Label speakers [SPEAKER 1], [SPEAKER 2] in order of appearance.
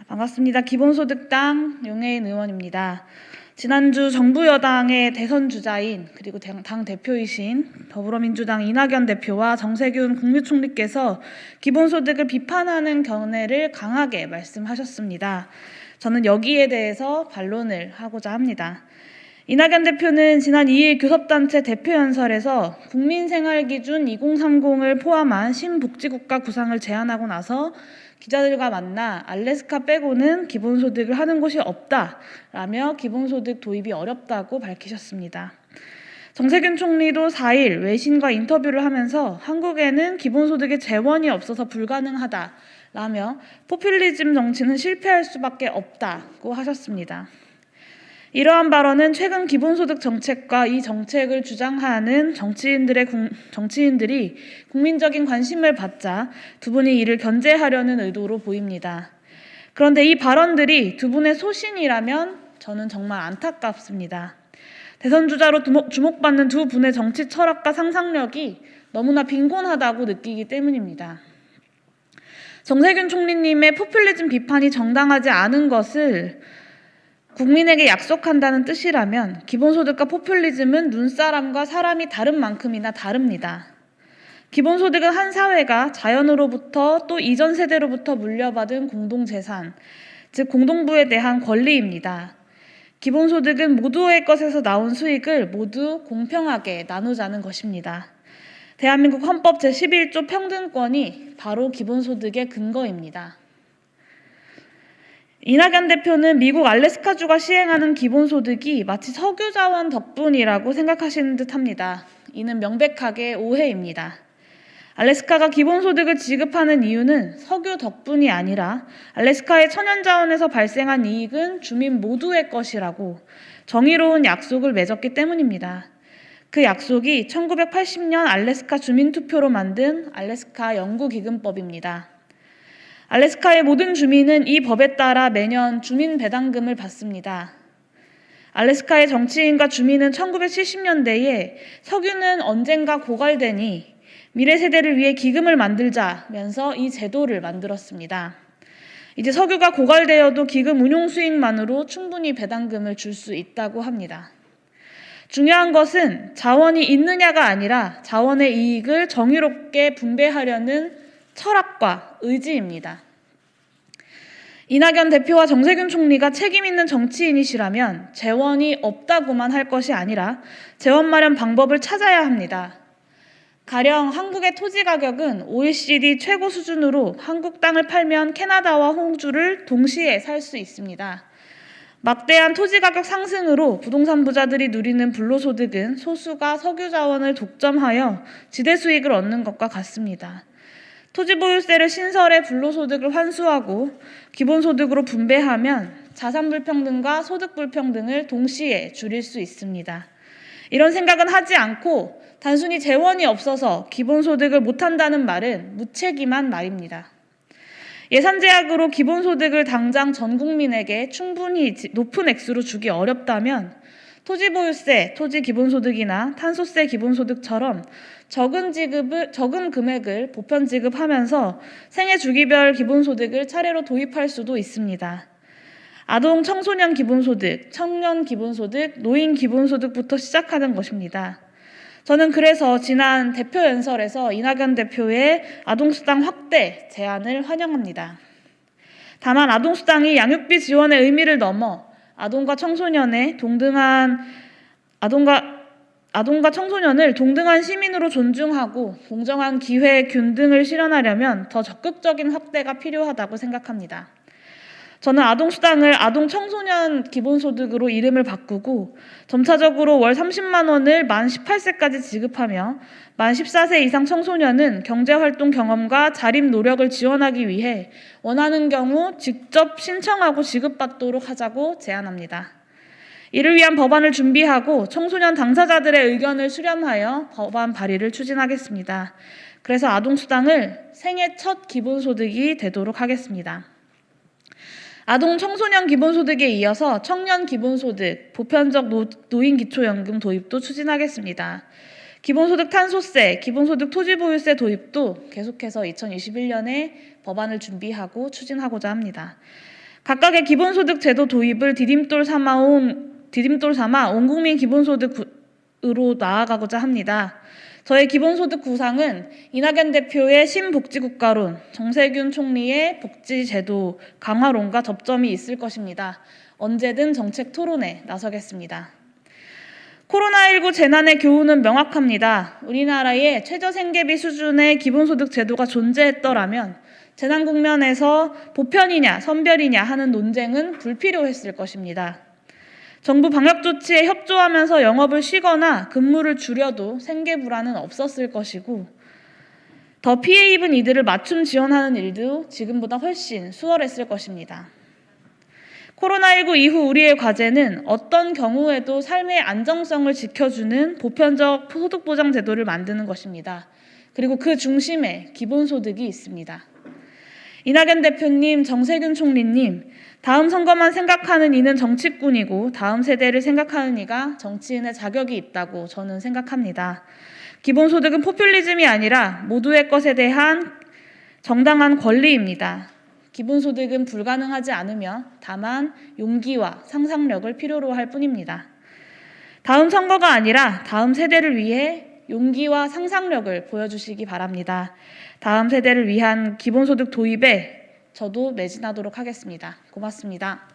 [SPEAKER 1] 반갑습니다. 기본소득당 용혜인 의원입니다. 지난주 정부 여당의 대선 주자인 그리고 당 대표이신 더불어민주당 이낙연 대표와 정세균 국무총리께서 기본소득을 비판하는 견해를 강하게 말씀하셨습니다. 저는 여기에 대해서 반론을 하고자 합니다. 이낙연 대표는 지난 2일 교섭단체 대표연설에서 국민생활기준 2030을 포함한 신복지국가 구상을 제안하고 나서 기자들과 만나 알래스카 빼고는 기본소득을 하는 곳이 없다라며 기본소득 도입이 어렵다고 밝히셨습니다. 정세균 총리도 4일 외신과 인터뷰를 하면서 한국에는 기본소득의 재원이 없어서 불가능하다라며 포퓰리즘 정치는 실패할 수밖에 없다고 하셨습니다. 이러한 발언은 최근 기본소득 정책과 이 정책을 주장하는 정치인들이 국민적인 관심을 받자 두 분이 이를 견제하려는 의도로 보입니다. 그런데 이 발언들이 두 분의 소신이라면 저는 정말 안타깝습니다. 대선 주자로 주목받는 두 분의 정치 철학과 상상력이 너무나 빈곤하다고 느끼기 때문입니다. 정세균 총리님의 포퓰리즘 비판이 정당하지 않은 것을 국민에게 약속한다는 뜻이라면 기본소득과 포퓰리즘은 눈사람과 사람이 다른 만큼이나 다릅니다. 기본소득은 한 사회가 자연으로부터 또 이전 세대로부터 물려받은 공동재산, 즉 공동부에 대한 권리입니다. 기본소득은 모두의 것에서 나온 수익을 모두 공평하게 나누자는 것입니다. 대한민국 헌법 제11조 평등권이 바로 기본소득의 근거입니다. 이낙연 대표는 미국 알래스카주가 시행하는 기본소득이 마치 석유자원 덕분이라고 생각하시는 듯합니다. 이는 명백하게 오해입니다. 알래스카가 기본소득을 지급하는 이유는 석유 덕분이 아니라 알래스카의 천연자원에서 발생한 이익은 주민 모두의 것이라고 정의로운 약속을 맺었기 때문입니다. 그 약속이 1980년 알래스카 주민투표로 만든 알래스카 영구기금법입니다. 알래스카의 모든 주민은 이 법에 따라 매년 주민배당금을 받습니다. 알래스카의 정치인과 주민은 1970년대에 석유는 언젠가 고갈되니 미래 세대를 위해 기금을 만들자면서 이 제도를 만들었습니다. 이제 석유가 고갈되어도 기금 운용 수익만으로 충분히 배당금을 줄 수 있다고 합니다. 중요한 것은 자원이 있느냐가 아니라 자원의 이익을 정의롭게 분배하려는 철학과 의지입니다. 이낙연 대표와 정세균 총리가 책임 있는 정치인이시라면 재원이 없다고만 할 것이 아니라 재원 마련 방법을 찾아야 합니다. 가령 한국의 토지 가격은 OECD 최고 수준으로 한국 땅을 팔면 캐나다와 호주를 동시에 살 수 있습니다. 막대한 토지 가격 상승으로 부동산 부자들이 누리는 불로소득은 소수가 석유 자원을 독점하여 지대 수익을 얻는 것과 같습니다. 토지보유세를 신설해 불로소득을 환수하고 기본소득으로 분배하면 자산 불평등과 소득 불평등을 동시에 줄일 수 있습니다. 이런 생각은 하지 않고 단순히 재원이 없어서 기본소득을 못한다는 말은 무책임한 말입니다. 예산 제약으로 기본소득을 당장 전 국민에게 충분히 높은 액수로 주기 어렵다면 토지보유세, 토지기본소득이나 탄소세 기본소득처럼 적은 금액을 보편 지급하면서 생애 주기별 기본소득을 차례로 도입할 수도 있습니다. 아동 청소년 기본소득, 청년 기본소득, 노인 기본소득부터 시작하는 것입니다. 저는 그래서 지난 대표 연설에서 이낙연 대표의 아동수당 확대 제안을 환영합니다. 다만 아동수당이 양육비 지원의 의미를 넘어 아동과 청소년을 동등한 시민으로 존중하고 공정한 기회 균등을 실현하려면 더 적극적인 확대가 필요하다고 생각합니다. 저는 아동수당을 아동청소년 기본소득으로 이름을 바꾸고 점차적으로 월 30만 원을 만 18세까지 지급하며 만 14세 이상 청소년은 경제활동 경험과 자립 노력을 지원하기 위해 원하는 경우 직접 신청하고 지급받도록 하자고 제안합니다. 이를 위한 법안을 준비하고 청소년 당사자들의 의견을 수렴하여 법안 발의를 추진하겠습니다. 그래서 아동수당을 생애 첫 기본소득이 되도록 하겠습니다. 아동 청소년 기본소득에 이어서 청년 기본소득, 보편적 노인 기초연금 도입도 추진하겠습니다. 기본소득 탄소세, 기본소득 토지보유세 도입도 계속해서 2021년에 법안을 준비하고 추진하고자 합니다. 각각의 기본소득 제도 도입을 디딤돌 삼아 온 국민 기본소득으로 나아가고자 합니다. 저의 기본소득 구상은 이낙연 대표의 신복지국가론, 정세균 총리의 복지제도 강화론과 접점이 있을 것입니다. 언제든 정책 토론에 나서겠습니다. 코로나19 재난의 교훈은 명확합니다. 우리나라에 최저생계비 수준의 기본소득 제도가 존재했더라면 재난 국면에서 보편이냐 선별이냐 하는 논쟁은 불필요했을 것입니다. 정부 방역 조치에 협조하면서 영업을 쉬거나 근무를 줄여도 생계 불안은 없었을 것이고 더 피해 입은 이들을 맞춤 지원하는 일도 지금보다 훨씬 수월했을 것입니다. 코로나19 이후 우리의 과제는 어떤 경우에도 삶의 안정성을 지켜주는 보편적 소득보장 제도를 만드는 것입니다. 그리고 그 중심에 기본소득이 있습니다. 이낙연 대표님, 정세균 총리님, 다음 선거만 생각하는 이는 정치꾼이고 다음 세대를 생각하는 이가 정치인의 자격이 있다고 저는 생각합니다. 기본소득은 포퓰리즘이 아니라 모두의 것에 대한 정당한 권리입니다. 기본소득은 불가능하지 않으며 다만 용기와 상상력을 필요로 할 뿐입니다. 다음 선거가 아니라 다음 세대를 위해 용기와 상상력을 보여주시기 바랍니다. 다음 세대를 위한 기본소득 도입에 저도 매진하도록 하겠습니다. 고맙습니다.